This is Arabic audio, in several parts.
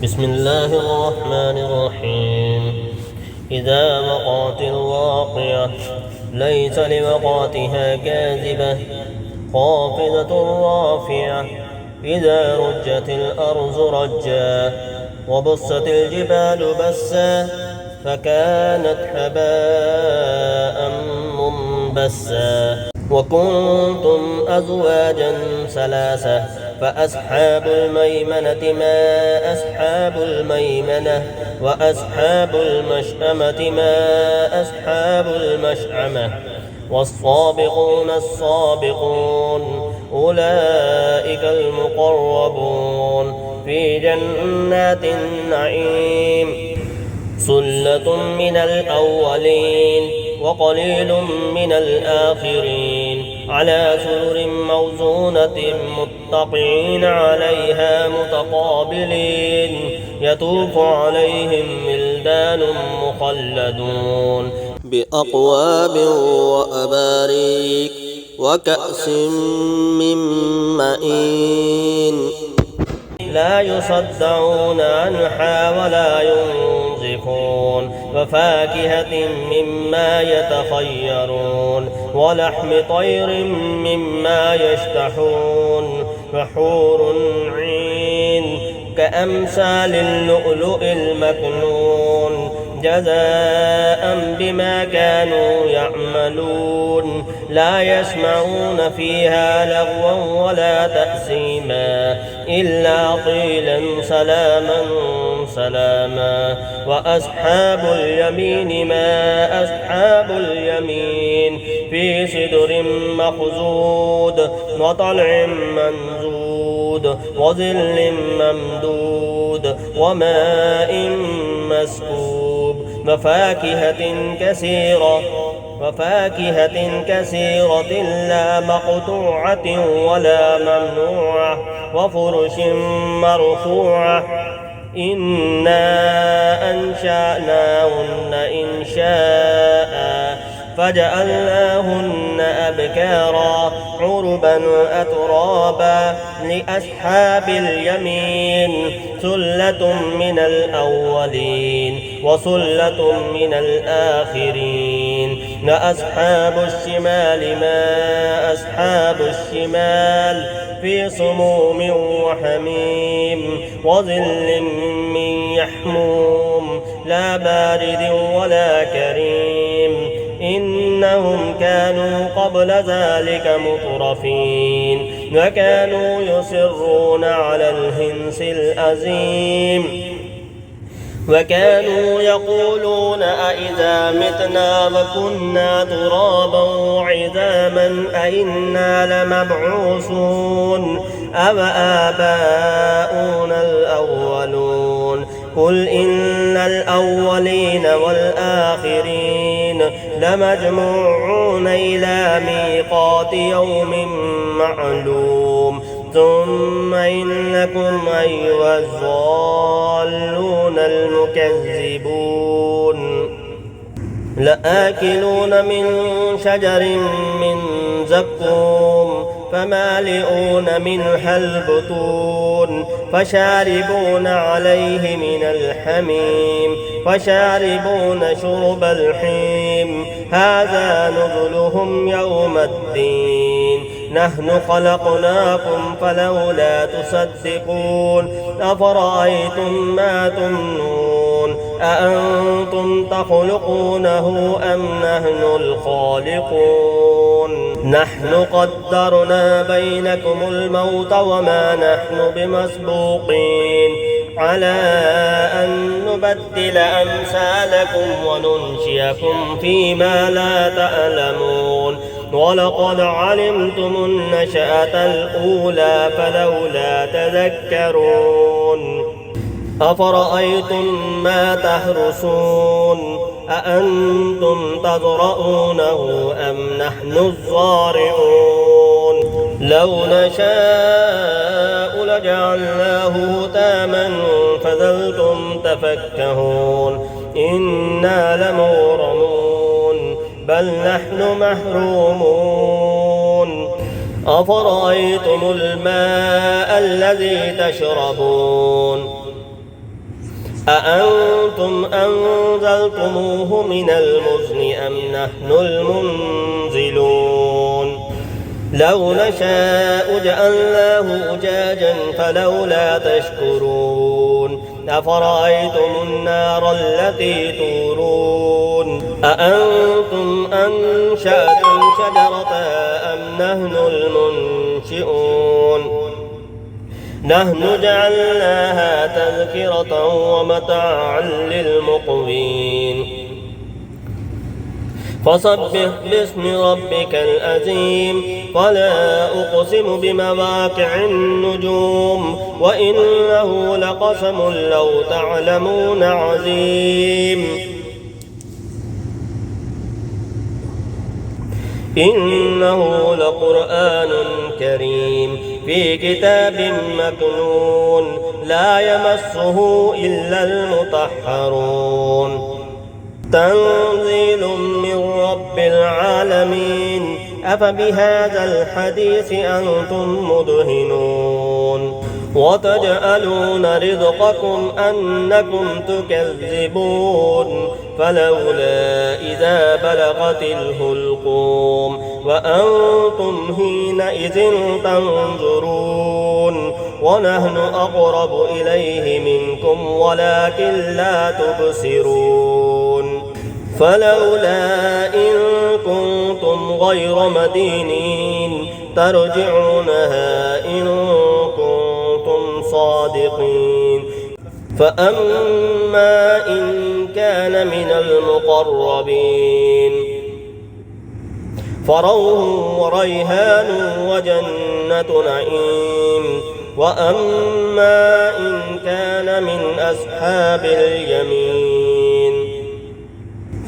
بسم الله الرحمن الرحيم. إذا وقعت الواقعة ليس لوقعتها كاذبة خافضة رافعة. إذا رجت الأرض رجا وبست الجبال بسا فكانت هباء منبسا. وكنتم أزواجا ثلاثة فأصحاب الميمنة ما أصحاب الميمنة وأصحاب المشأمة ما أصحاب المشأمة. والسابقون السابقون أولئك المقربون في جنات النعيم. ثلة من الأولين وقليل من الآخرين على سرر موزونة متقعين عليها متقابلين. يطوف عليهم ولدان مخلدون بأكواب وأباريك وكأس من معين لا يصدعون عنها ولا ينزفون. وفاكهة مما يتخيرون ولحم طير مما يشتهون. وحور عين كأمثال اللؤلؤ المكنون جزاء بما كانوا يعملون. لا يسمعون فيها لغوا ولا تأثيما إلا قيلا سلاما سلاما. وأصحاب اليمين ما أصحاب اليمين في سدر مخضود وطلع منضود وظل ممدود وماء مسكوب. وفاكهة كثيرة لا مقطوعة ولا ممنوعة وفرش مرفوعة. إنا أنشأناهن إنشاء فجعلناهن أبكارا عربا أترابا. لأصحاب اليمين ثلة من الأولين وثلة من الآخرين. لأصحاب الشمال ما أصحاب الشمال في سموم وحميم وظل من يحموم لا بارد ولا كريم. إنهم كانوا قبل ذلك مترفين وكانوا يصرون على الحنث العظيم. وكانوا يقولون أإذا متنا وكنا ترابا وعظاما أإنا لمبعوثون أوآباؤنا الأولون. قل إن الأولين والآخرين لمجموعون إلى ميقات يوم معلوم. ثم إنكم أيها الضالون المكذبون لآكلون من شجر من زقوم فمالئون منها البطون فشاربون عليه من الحميم فشاربون شرب الحميم. هذا نزلهم يوم الدين. نحن خلقناكم فلولا تصدقون. أفرأيتم ما تمنون أأنتم تخلقونه أم نحن الخالقون. نحن قدرنا بينكم الموت وما نحن بمسبوقين على أن نبدل أمثالكم وننشئكم فيما لا تعلمون. ولقد علمتم النشأة الأولى فلولا تذكرون. أفرأيتم ما تحرثون أأنتم تزرعونه أم نحن الزارعون. لو نشاء لجعلناه هتاما فظلتم تفكهون. إنا لمغرمون بل نحن محرومون. أفرأيتم الماء الذي تشربون أأنتم أنزلتموه من المزن أم نحن المنزلون لو نشاء جعلناه أجاجا فلولا تشكرون أفرأيتم النار التي تورون أأنتم أنشأتم شجرتها أم نحن المنشئون نحن جعلناها تذكرة ومتاعا للمقوين فسبح باسم ربك العظيم فلا أقسم بمواقع النجوم وإنه لقسم لو تعلمون عظيم إنه لقرآن كريم في كتاب مكنون لا يمسه إلا المطهرون تنزيل من رب العالمين أفبهذا الحديث أنتم مدهنون وتجعلون رزقكم أنكم تكذبون فلولا إذا بلغت الحلقوم وأنتم حينئذ تنظرون ونحن أقرب إليه منكم ولكن لا تبصرون فلولا إن كنتم غير مدينين ترجعونها إن كنتم صادقين فأما إن كان من المقربين فروح وريحان وجنة نعيم وأما إن كان من أصحاب اليمين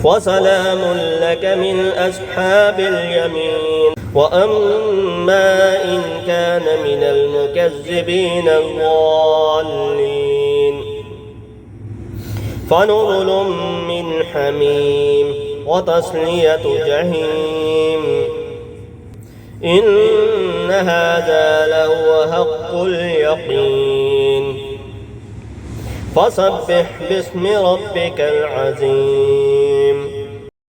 فسلام لك من أصحاب اليمين وأما إن كان من المكذبين الضالين فنزل من حميم وتصلية جحيم إن هذا لهو حق اليقين فسبح باسم ربك العظيم